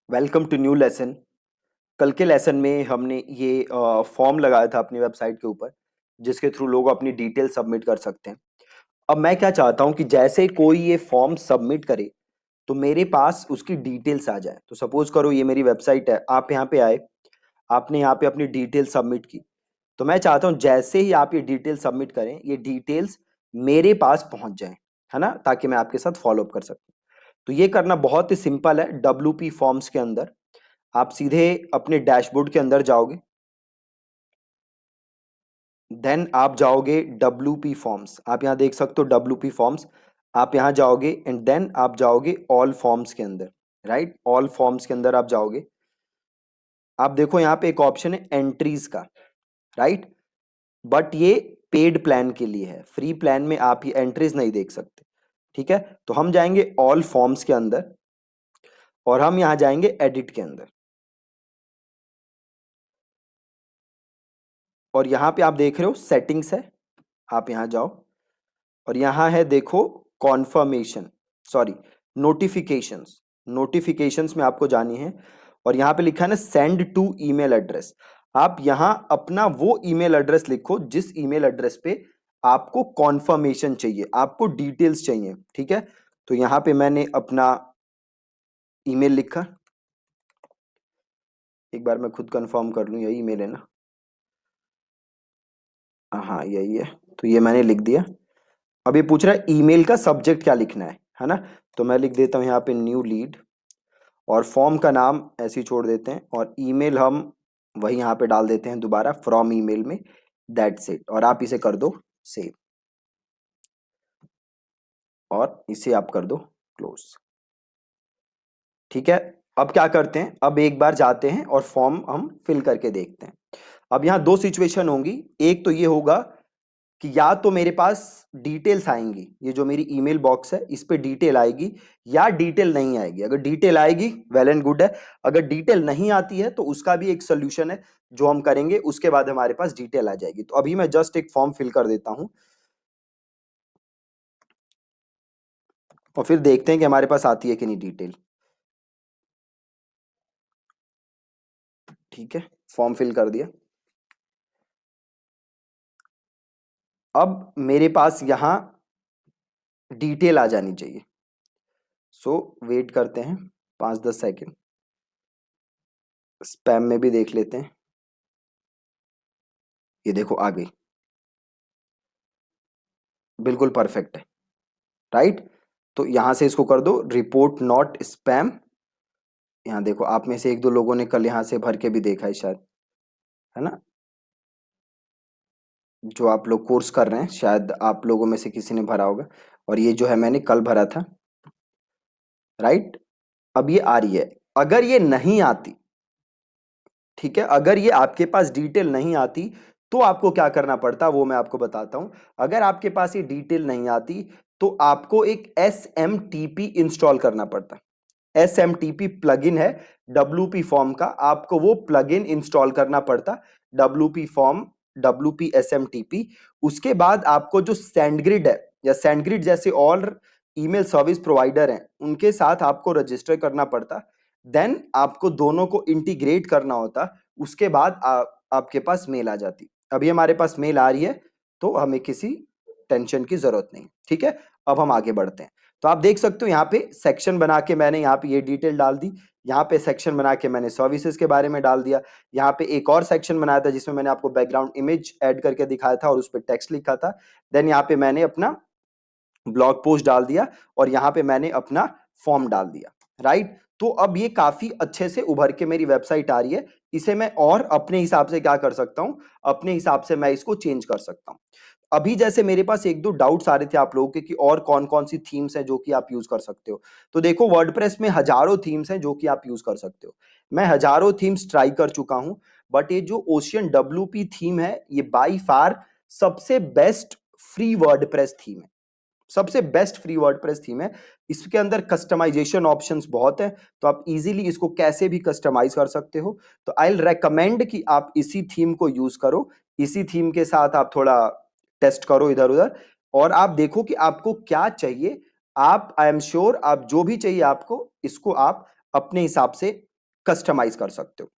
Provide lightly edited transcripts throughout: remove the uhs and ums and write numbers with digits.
Welcome to new lesson. कल के lesson में हमने ये फॉर्म लगाया था अपनी वेबसाइट के ऊपर, जिसके थ्रू लोग अपनी डिटेल सबमिट कर सकते हैं। अब मैं क्या चाहता हूं कि जैसे ही कोई ये फॉर्म सबमिट करे तो मेरे पास उसकी डिटेल्स आ जाए। तो सपोज करो ये मेरी वेबसाइट है, आप यहाँ पे आए, आपने यहाँ पे अपनी डिटेल सबमिट की। तो मैं चाहता हूँ जैसे ही आप ये डिटेल सबमिट करें, ये डिटेल्स मेरे पास पहुंच जाए, है ना, ताकि मैं आपके साथ फॉलो अप कर सकूं। तो ये करना बहुत ही सिंपल है। WP फॉर्म्स के अंदर आप सीधे अपने डैशबोर्ड के अंदर जाओगे, देन आप जाओगे WP फॉर्म्स। आप यहां देख सकते हो WP फॉर्म्स। आप यहां जाओगे एंड देन आप जाओगे ऑल फॉर्म्स के अंदर। राइट, ऑल फॉर्म्स के अंदर आप जाओगे। आप देखो यहां पे एक ऑप्शन है एंट्रीज का। राइट, बट ये पेड प्लान के लिए है, फ्री प्लान में आप ये एंट्रीज नहीं देख सकते। ठीक है, तो हम जाएंगे ऑल फॉर्म्स के अंदर और हम यहां जाएंगे एडिट के अंदर। और यहां पे आप देख रहे हो सेटिंग्स है, आप यहां जाओ और यहां है देखो कॉन्फर्मेशन, सॉरी, नोटिफिकेशंस। नोटिफिकेशंस में आपको जानी है और यहां पे लिखा है ना सेंड टू ईमेल एड्रेस। आप यहां अपना वो ईमेल एड्रेस लिखो जिस ईमेल एड्रेस पे आपको कॉन्फर्मेशन चाहिए, आपको डिटेल्स चाहिए। ठीक है, तो यहां पे मैंने अपना ईमेल लिखा। एक बार मैं खुद कंफर्म कर लूं, यही ईमेल है ना? हाँ यही है। तो ये मैंने लिख दिया। अब ये पूछ रहा है ईमेल का सब्जेक्ट क्या लिखना है ना? तो मैं लिख देता हूँ यहाँ पे न्यू लीड और फॉर्म का नाम ऐसे ही छोड़ देते हैं और ईमेल हम वही यहाँ पे डाल देते हैं दोबारा फ्रॉम ईमेल में। दैट्स इट, और आप इसे कर दो सेव और इसे आप कर दो क्लोज। ठीक है, अब क्या करते हैं, अब एक बार जाते हैं और फॉर्म हम फिल करके देखते हैं। अब यहाँ दो सिचुएशन होंगी। एक तो ये होगा कि या तो मेरे पास डिटेल्स आएंगी, ये जो मेरी ईमेल बॉक्स है इस पे डिटेल आएगी, या डिटेल नहीं आएगी। अगर डिटेल आएगी वेल एंड गुड है, अगर डिटेल नहीं आती है तो उसका भी एक सोल्यूशन है जो हम करेंगे, उसके बाद हमारे पास डिटेल आ जाएगी। तो अभी मैं जस्ट एक फॉर्म फिल कर देता हूं और फिर देखते हैं कि हमारे पास आती है कि नहीं डिटेल। ठीक है, फॉर्म फिल कर दिया। अब मेरे पास यहां डिटेल आ जानी चाहिए। सो वेट करते हैं 5-10 सेकेंड, स्पैम में भी देख लेते हैं। ये देखो आ गई, बिल्कुल परफेक्ट है। राइट, तो यहां से इसको कर दो रिपोर्ट नॉट स्पैम। यहाँ देखो आप में से एक दो लोगों ने कल यहाँ से भर के भी देखा है शायद, है ना? जो आप लोग कोर्स कर रहे हैं शायद आप लोगों में से किसी ने भरा होगा, और ये जो है मैंने कल भरा था। राइट, अब ये आ रही है। अगर ये नहीं आती, ठीक है, अगर ये आपके पास डिटेल नहीं आती तो आपको क्या करना पड़ता वो मैं आपको बताता हूं। अगर आपके पास ये डिटेल नहीं आती तो आपको एक SMTP इंस्टॉल करना पड़ता। SMTP प्लगइन है WP फॉर्म का, आपको वो प्लगइन इंस्टॉल करना पड़ता। WP form, WP SMTP। उसके बाद आपको जो SendGrid है या SendGrid जैसे और ईमेल सर्विस प्रोवाइडर हैं उनके साथ आपको रजिस्टर करना पड़ता। देन आपको दोनों को इंटीग्रेट करना होता। उसके बाद आपके पास मेल आ जाती। अभी हमारे पास मेल आ रही है तो हमें किसी टेंशन की जरूरत नहीं। ठीक है, अब हम आगे बढ़ते हैं। तो आप देख सकते हो यहाँ पे सेक्शन बना के मैंने यहाँ पे ये डिटेल डाल दी। यहाँ पे सेक्शन बना के मैंने सर्विसेज के बारे में डाल दिया। यहाँ पे एक और सेक्शन बनाया था जिसमें मैंने आपको बैकग्राउंड इमेज ऐड करके दिखाया था और उस पर टेक्स्ट लिखा था। देन यहाँ पे मैंने अपना ब्लॉग पोस्ट डाल दिया और यहाँ पे मैंने अपना फॉर्म डाल दिया। राइट, तो अब ये काफी अच्छे से उभर के मेरी वेबसाइट आ रही है। इसे मैं और अपने हिसाब से क्या कर सकता हूं, अपने हिसाब से मैं इसको चेंज कर सकता हूं। अभी जैसे मेरे पास एक दो डाउट्स आ रहे थे आप लोगों के कि और कौन कौन सी थीम्स हैं जो कि आप यूज कर सकते हो। तो देखो वर्डप्रेस में हजारों थीम्स हैं जो कि आप यूज कर सकते हो। मैं हजारों थीम्स ट्राई कर चुका हूं, बट ये जो ओशियन WP थीम है ये बाई फार सबसे बेस्ट फ्री वर्डप्रेस थीम है। सबसे बेस्ट फ्री वर्डप्रेस थीम है। इसके अंदर कस्टमाइजेशन ऑप्शंस बहुत है, तो आप इजीली इसको कैसे भी कस्टमाइज कर सकते हो। तो आई विल रेकमेंड कि आप इसी थीम को यूज करो। इसी थीम के साथ आप थोड़ा टेस्ट करो इधर उधर और आप देखो कि आपको क्या चाहिए। आप, आई एम श्योर, आप जो भी चाहिए आपको इसको आप अपने हिसाब से कस्टमाइज कर सकते हो।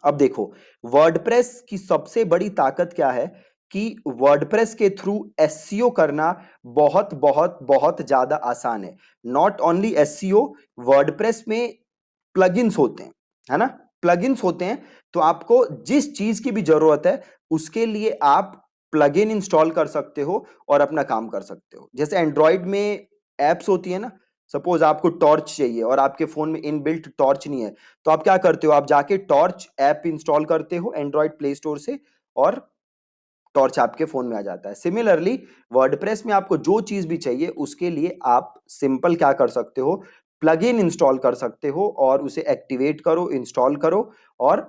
अब देखो, वर्डप्रेस की सबसे बड़ी ताकत क्या है कि वर्डप्रेस के थ्रू एसईओ करना बहुत बहुत बहुत ज्यादा आसान है। नॉट ओनली एसईओ, वर्डप्रेस में प्लगइन्स होते हैं, है ना, प्लगइन्स होते हैं। तो आपको जिस चीज की भी जरूरत है उसके लिए आप प्लगइन इंस्टॉल कर सकते हो और अपना काम कर सकते हो। जैसे एंड्रॉइड में एप्स होती है ना, सपोज आपको टॉर्च चाहिए और आपके फोन में इनबिल्ट टॉर्च नहीं है, तो आप क्या करते हो, आप जाके टॉर्च ऐप इंस्टॉल करते हो एंड्रॉइड प्ले स्टोर से और टॉर्च आपके फोन में आ जाता है। सिमिलरली वर्डप्रेस में आपको जो चीज भी चाहिए उसके लिए आप सिंपल क्या कर सकते हो, प्लगइन इंस्टॉल कर सकते हो और उसे एक्टिवेट करो, इंस्टॉल करो और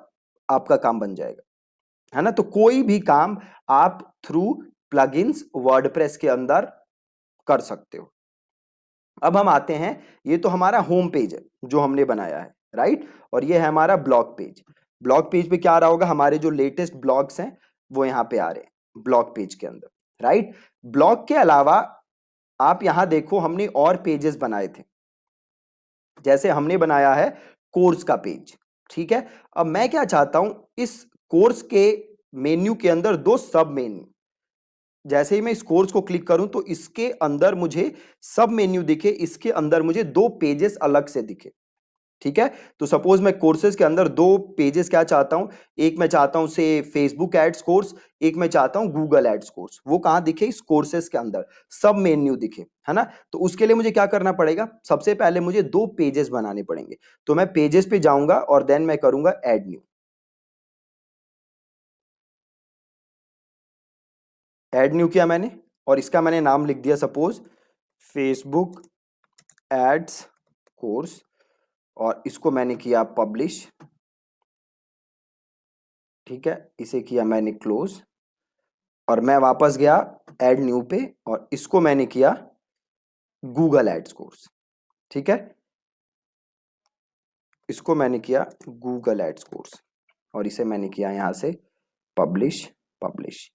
आपका काम बन जाएगा, है ना। तो कोई भी काम आप थ्रू प्लगइन्स वर्डप्रेस के अंदर कर सकते हो। अब हम आते हैं, ये तो हमारा होम पेज है जो हमने बनाया है, राइट, और ये है हमारा ब्लॉग पेज। ब्लॉग पेज पे क्या आ रहा होगा, हमारे जो लेटेस्ट ब्लॉग्स हैं वो यहाँ पे आ रहे हैं ब्लॉग पेज के अंदर, राइट। ब्लॉग के अलावा आप यहां देखो हमने और पेजेस बनाए थे, जैसे हमने बनाया है कोर्स का पेज, ठीक है। अब मैं क्या चाहता हूं, इस कोर्स के मेन्यू के अंदर दो सब मेन्यू, जैसे ही मैं इस कोर्स को क्लिक करूं तो इसके अंदर मुझे सब मेन्यू दिखे, इसके अंदर मुझे दो पेजेस अलग से दिखे, ठीक है। तो सपोज मैं कोर्सेज के अंदर दो पेजेस क्या चाहता हूं, एक मैं चाहता हूं से फेसबुक एड्स कोर्स, एक मैं चाहता हूं गूगल एड्स कोर्स। वो कहां दिखे, इस कोर्सेज के अंदर सब मेन्यू दिखे, है ना। तो उसके लिए मुझे क्या करना पड़ेगा, सबसे पहले मुझे दो पेजेस बनाने पड़ेंगे। तो मैं पेजेस पे जाऊंगा और देन मैं करूंगा ऐड न्यू। ऐड न्यू किया मैंने और इसका मैंने नाम लिख दिया सपोज फेसबुक एड्स कोर्स और इसको मैंने किया पब्लिश, ठीक है, इसे किया मैंने क्लोज और मैं वापस गया ऐड न्यू पे और इसको मैंने किया गूगल एड्स कोर्स, ठीक है, इसको मैंने किया गूगल एड्स कोर्स और इसे मैंने किया यहां से पब्लिश पब्लिश।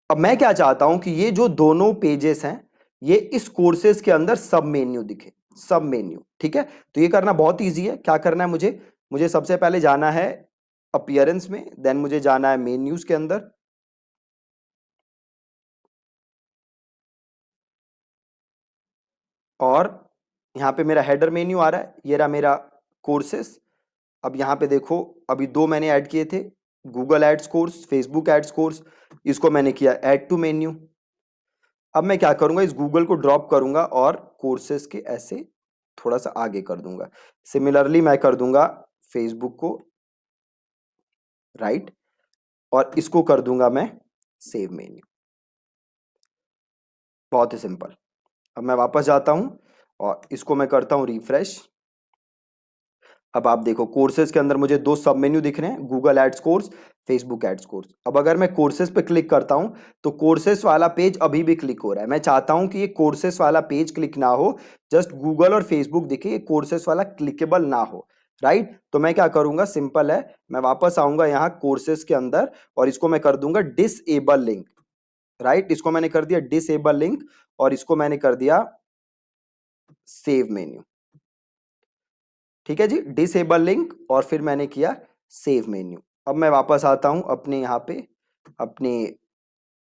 अब मैं क्या चाहता हूं कि ये जो दोनों पेजेस हैं ये इस कोर्सेज के अंदर सब मेन्यू दिखे, सब मेन्यू, ठीक है। तो ये करना बहुत इजी है। क्या करना है मुझे, मुझे सबसे पहले जाना है अपीयरेंस में, देन मुझे जाना है मेन्यूज के अंदर, और यहाँ पे मेरा हेडर मेन्यू आ रहा है, ये रहा मेरा कोर्सेस। अब यहाँ पे देखो अभी दो मैंने ऐड किए थे, Google ads course, Facebook ads course, इसको मैंने किया ऐड टू मेन्यू। अब मैं क्या करूंगा, इस गूगल को ड्रॉप करूंगा और कोर्सेस के ऐसे थोड़ा सा आगे कर दूंगा। सिमिलरली मैं कर दूंगा फेसबुक को राइट और इसको कर दूंगा मैं सेव मेन्यू। बहुत ही सिंपल। अब मैं वापस जाता हूं और इसको मैं करता हूं रिफ्रेश। अब आप देखो कोर्सेज के अंदर मुझे दो सब मेन्यू दिख रहे हैं, Google ads course, Facebook ads course. अब अगर मैं कोर्सेज पे क्लिक करता हूं तो कोर्सेज वाला पेज अभी भी क्लिक हो रहा है। मैं चाहता हूं कि ये कोर्सेज वाला पेज क्लिक ना हो, जस्ट गूगल और फेसबुक दिखे, ये कोर्सेज वाला क्लिकेबल ना हो, राइट। तो मैं क्या करूंगा, सिंपल है, मैं वापस आऊंगा यहाँ कोर्सेज के अंदर और इसको मैं कर दूंगा डिसेबल लिंक, राइट। इसको मैंने कर दिया डिसेबल लिंक और इसको मैंने कर दिया सेव मेन्यू, ठीक है जी, डिसेबल लिंक और फिर मैंने किया सेव मेन्यू। अब मैं वापस आता हूं अपने यहाँ पे अपने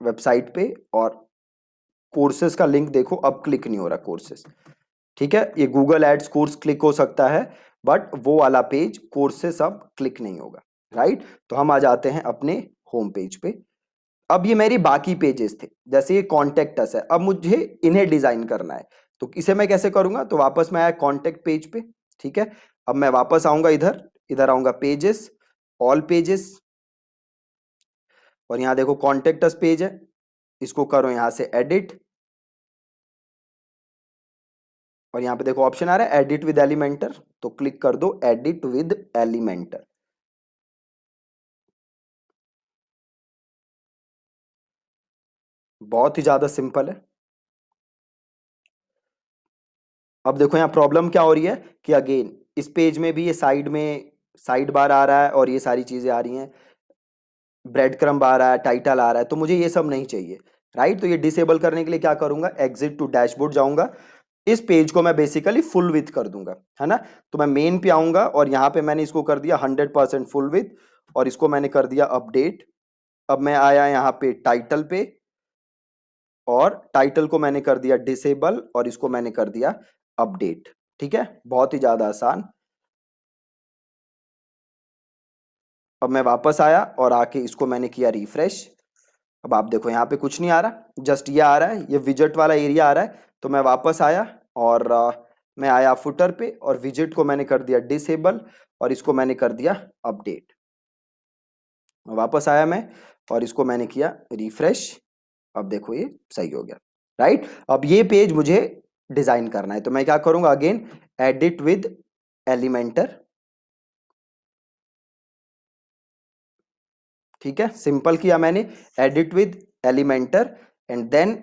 वेबसाइट पे और कोर्सेज का लिंक देखो अब क्लिक नहीं हो रहा कोर्सेज, ठीक है। ये गूगल एड्स कोर्स क्लिक हो सकता है बट वो वाला पेज कोर्सेज अब क्लिक नहीं होगा, राइट। तो हम आ जाते हैं अपने होम पेज पे। अब ये मेरी बाकी पेजेस थे, जैसे ये कॉन्टेक्ट अस है, अब मुझे इन्हें डिजाइन करना है। तो इसे मैं कैसे करूंगा, तो वापस मैं आया कॉन्टेक्ट पेज पे, ठीक है। अब मैं वापस आऊंगा इधर, इधर आऊंगा पेजेस, ऑल पेजेस, और यहां देखो कॉन्टेक्ट अस पेज है, इसको करो यहां से एडिट और यहां पे देखो ऑप्शन आ रहा है एडिट विद एलिमेंटर, तो क्लिक कर दो एडिट विद एलिमेंटर। बहुत ही ज्यादा सिंपल है। अब देखो यहाँ प्रॉब्लम क्या हो रही है कि अगेन इस पेज में भी ये साइड में साइड बार आ रहा है और ये सारी चीजें आ रही हैं, ब्रेड क्रम्ब आ रहा है, टाइटल आ रहा है, तो मुझे ये सब नहीं चाहिए, राइट। तो ये डिसेबल करने के लिए क्या करूंगा, एग्जिट टू डैशबोर्ड जाऊंगा इस पेज को मैं बेसिकली फुल विथ कर दूंगा, है ना। तो मैं मेन पे आऊंगा और यहाँ पे मैंने इसको कर दिया 100% फुल विथ, और इसको मैंने कर दिया अपडेट। अब मैं आया यहाँ पे टाइटल पे, और टाइटल को मैंने कर दिया डिसेबल, और इसको मैंने कर दिया अपडेट। ठीक है, बहुत ही ज्यादा आसान। अब मैं वापस आया और आके इसको मैंने किया रिफ्रेश। अब आप देखो यहाँ पे कुछ नहीं आ रहा, जस्ट ये आ रहा है, ये विजेट वाला एरिया आ रहा है। तो मैं वापस आया और मैं आया फुटर पे, और विजेट को मैंने कर दिया डिसेबल, और इसको मैंने कर दिया अपडेट। वापस आया मैं और इसको मैंने किया रिफ्रेश। अब देखो ये सही हो गया, राइट। अब ये पेज मुझे डिजाइन करना है, तो मैं क्या करूंगा, अगेन एडिट विद एलिमेंटर। ठीक है, सिंपल किया मैंने, edit with Elementor, and then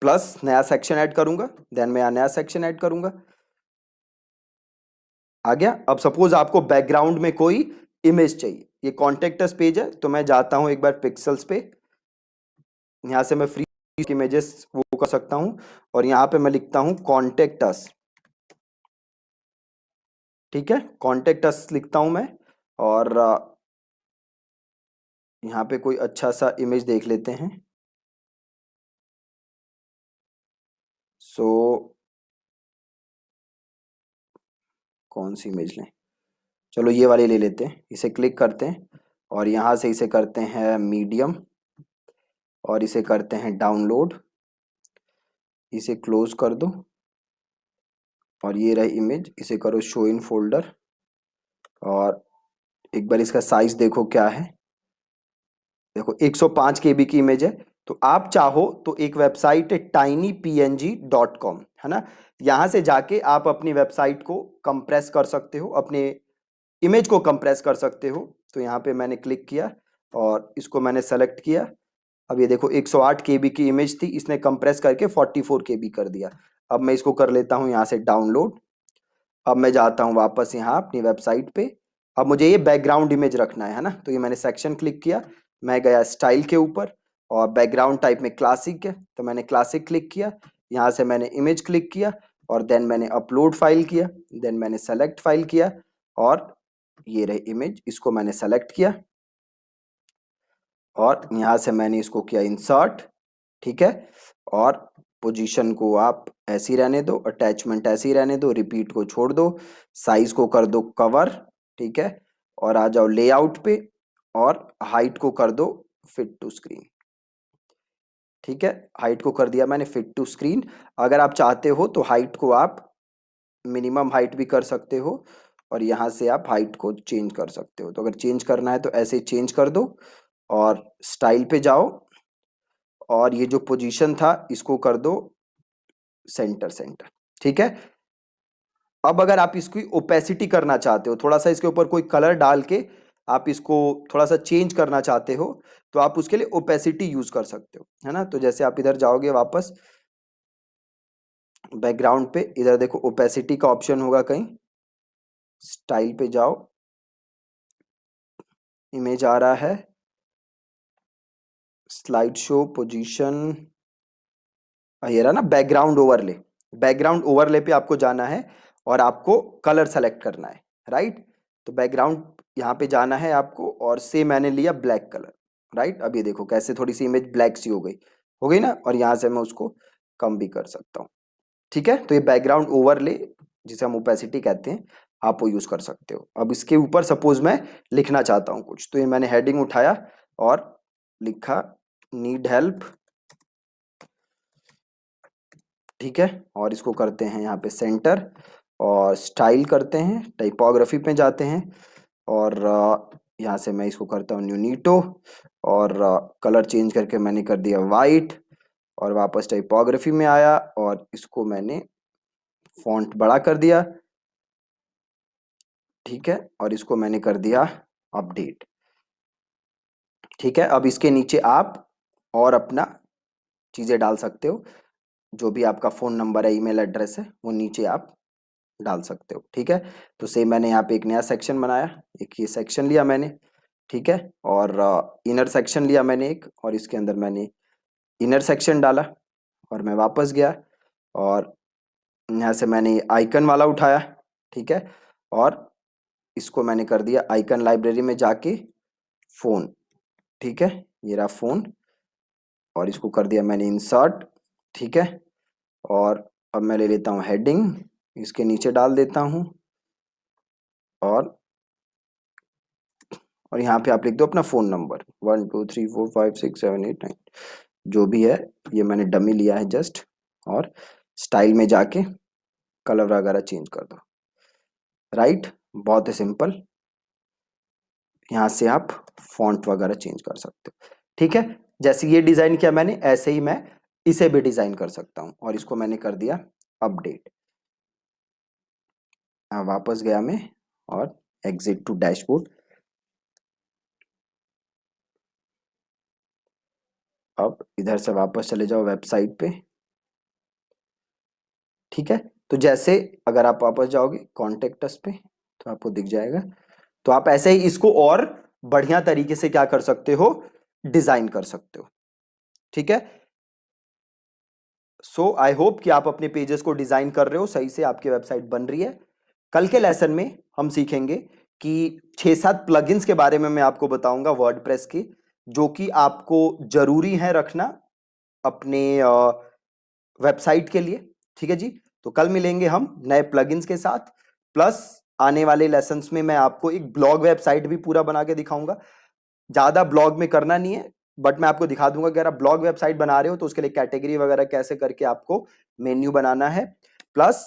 plus नया सेक्शन ऐड करूंगा, देन मैं नया सेक्शन ऐड करूंगा। आ गया। अब सपोज आपको बैकग्राउंड में कोई इमेज चाहिए, ये कॉन्टेक्टस पेज है, तो मैं जाता हूं एक बार पिक्सल्स पे, यहां से मैं फ्री इमेजेस वो कर सकता हूं, और यहां पे मैं लिखता हूं कॉन्टेक्टस। ठीक है, कॉन्टेक्टस लिखता हूं मैं, और यहाँ पे कोई अच्छा सा इमेज देख लेते हैं। सो कौन सी इमेज लें, चलो ये वाली ले लेते हैं, इसे क्लिक करते हैं, और यहाँ से इसे करते हैं मीडियम, और इसे करते हैं डाउनलोड, इसे क्लोज कर दो, और ये रही इमेज, इसे करो शो इन फोल्डर, और एक बार इसका साइज देखो क्या है। देखो 105 केबी की इमेज है। तो आप चाहो तो एक वेबसाइट है tinypng.com, है ना, यहां से जाके आप अपनी वेबसाइट को कंप्रेस कर सकते हो, अपने इमेज को कंप्रेस कर सकते हो। तो यहाँ पे मैंने क्लिक किया और इसको मैंने सेलेक्ट किया। अब ये देखो 108 केबी की इमेज थी, इसने कंप्रेस करके 44 केबी कर दिया। अब मैं इसको कर लेता हूँ यहाँ से डाउनलोड। अब मैं जाता हूँ वापस यहाँ अपनी वेबसाइट पे। अब मुझे ये बैकग्राउंड इमेज रखना है ना, तो ये मैंने सेक्शन क्लिक किया, मैं गया स्टाइल के ऊपर, और बैकग्राउंड टाइप में क्लासिक है, तो मैंने क्लासिक क्लिक किया, यहाँ से मैंने इमेज क्लिक किया, और देन मैंने अपलोड फाइल किया, देन मैंने सेलेक्ट फाइल किया, और ये रही इमेज, इसको मैंने सेलेक्ट किया, और यहाँ से मैंने इसको किया इंसर्ट। ठीक है, और पोजीशन को आप ऐसी रहने दो, अटैचमेंट ऐसी रहने दो, रिपीट को छोड़ दो, साइज को कर दो कवर। ठीक है, और आ जाओ लेआउट पे, और हाइट को कर दो फिट टू स्क्रीन। ठीक है, हाइट को कर दिया मैंने फिट टू स्क्रीन। अगर आप चाहते हो तो हाइट को आप मिनिमम हाइट भी कर सकते हो, और यहाँ से आप हाइट को चेंज कर सकते हो। तो अगर चेंज करना है तो ऐसे चेंज कर दो, और स्टाइल पे जाओ, और ये जो पोजीशन था इसको कर दो सेंटर सेंटर। ठीक है, अब अगर आप इसकी ओपेसिटी करना चाहते हो, थोड़ा सा इसके ऊपर कोई कलर डाल के आप इसको थोड़ा सा चेंज करना चाहते हो, तो आप उसके लिए ओपेसिटी यूज कर सकते हो, है ना। तो जैसे आप इधर जाओगे वापस बैकग्राउंड पे, इधर देखो ओपेसिटी का ऑप्शन होगा कहीं, स्टाइल पे जाओ, इमेज आ रहा है, स्लाइड शो पोजीशन, ये रहा ना बैकग्राउंड ओवरले। बैकग्राउंड ओवरले पे आपको जाना है, और आपको कलर सेलेक्ट करना है, राइट। तो बैकग्राउंड यहाँ पे जाना है आपको, और से मैंने लिया ब्लैक कलर, राइट। अब ये देखो कैसे थोड़ी सी इमेज ब्लैक सी हो गई ना, और यहाँ से मैं उसको कम भी कर सकता हूँ। ठीक है, तो ये बैकग्राउंड ओवरले जिसे हम ओपेसिटी कहते हैं, आप वो यूज कर सकते हो। अब इसके ऊपर सपोज मैं लिखना चाहता हूँ कुछ, तो ये मैंने हेडिंग उठाया और लिखा नीड हेल्प। ठीक है, और इसको करते हैं यहाँ पे सेंटर, और स्टाइल करते हैं, टाइपोग्राफी पे जाते हैं, और यहाँ से मैं इसको करता हूँ न्यूनीटो, और कलर चेंज करके मैंने कर दिया वाइट, और वापस टाइपोग्राफी में आया और इसको मैंने फॉन्ट बड़ा कर दिया। ठीक है, और इसको मैंने कर दिया अपडेट। ठीक है, अब इसके नीचे आप और अपना चीज़ें डाल सकते हो, जो भी आपका फ़ोन नंबर है, ईमेल एड्रेस है, वो नीचे आप डाल सकते हो। ठीक है, तो सेम मैंने यहाँ पे एक नया सेक्शन बनाया, एक ये सेक्शन लिया मैंने। ठीक है, और इनर सेक्शन लिया मैंने एक, और इसके अंदर मैंने इनर सेक्शन डाला। और मैं वापस गया और यहाँ से मैंने आइकन वाला उठाया, ठीक है, और इसको मैंने कर दिया आइकन लाइब्रेरी में जाके फोन, ठीक है, ये रहा फोन, और इसको कर दिया मैंने इंसर्ट, ठीक है, और अब मैं ले लेता हूँ हेडिंग, इसके नीचे डाल देता हूँ, और यहाँ पे आप लिख दो अपना फोन नंबर 12345678 9, जो भी है, ये मैंने डमी लिया है जस्ट, और स्टाइल में जाके कलर वगैरह चेंज कर दो, राइट, बहुत ही सिंपल। यहाँ से आप फॉन्ट वगैरह चेंज कर सकते हो, ठीक है। जैसे ये डिजाइन किया मैंने, ऐसे ही मैं इसे भी डिजाइन कर सकता हूँ, और इसको मैंने कर दिया अपडेट। वापस गया मैं और एग्जिट टू डैशबोर्ड। अब इधर से वापस चले जाओ वेबसाइट पे, ठीक है। तो जैसे अगर आप वापस जाओगे कॉन्टेक्ट अस पे तो आपको दिख जाएगा। तो आप ऐसे ही इसको और बढ़िया तरीके से क्या कर सकते हो, डिजाइन कर सकते हो, ठीक है। सो आई होप कि आप अपने पेजेस को डिजाइन कर रहे हो, सही से आपकी वेबसाइट बन रही है। कल के लेसन में हम सीखेंगे कि 6-7 प्लगइन्स के बारे में मैं आपको बताऊंगा वर्डप्रेस के, जो कि आपको जरूरी है रखना अपने वेबसाइट के लिए, ठीक है जी। तो कल मिलेंगे हम नए प्लगइन्स के साथ, प्लस आने वाले लेसन्स में मैं आपको एक ब्लॉग वेबसाइट भी पूरा बना के दिखाऊंगा। ज्यादा ब्लॉग में करना नहीं है, बट मैं आपको दिखा दूंगा कि अगर आप ब्लॉग वेबसाइट बना रहे हो तो उसके लिए कैटेगरी वगैरह कैसे करके आपको मेन्यू बनाना है। प्लस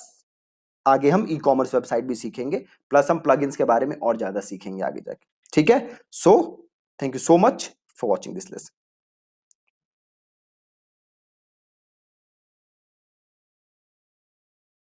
आगे हम ई कॉमर्स वेबसाइट भी सीखेंगे, प्लस हम प्लगइन्स के बारे में और ज्यादा सीखेंगे आगे जाके, ठीक है। So thank you so much for watching this lesson.